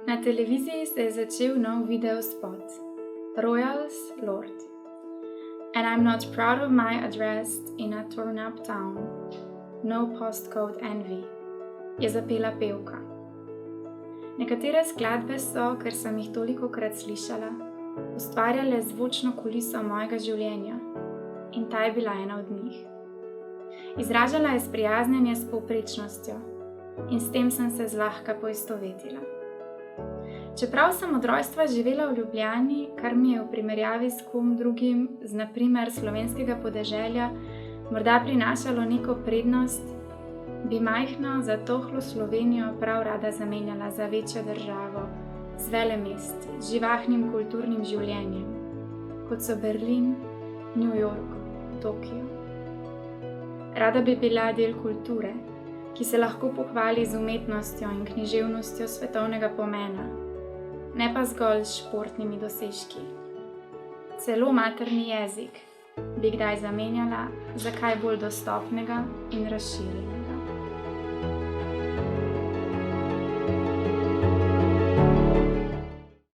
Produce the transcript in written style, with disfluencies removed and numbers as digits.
Na televiziji se je začel nov video spot Royals Lord. And I'm not proud of my address in a torn-up town. No postcode envy, je zapela pevka. Nekatere skladbe so, ker sem jih tolikokrat slišala, ustvarjale zvočno kuliso mojega življenja in ta je bila ena od njih. Izražala je sprijaznjenje s povprečnostjo in s tem sem se zlahka poistovetila. Čeprav sem od rojstva živela v Ljubljani, kar mi je v primerjavi s kom drugim, z na primer slovenskega podeželja, morda prinašalo neko prednost, bi majhno, zatohlo Slovenijo prav rada zamenjala za večjo državo, z velemesti, z živahnim kulturnim življenjem, kot so Berlin, New York, Tokio. Rada bi bila del kulture, ki se lahko pohvali z umetnostjo in književnostjo svetovnega pomena, ne pa zgolj s športnimi dosežki. Celo materni jezik bi kdaj zamenjala za kaj bolj dostopnega in razširjenega.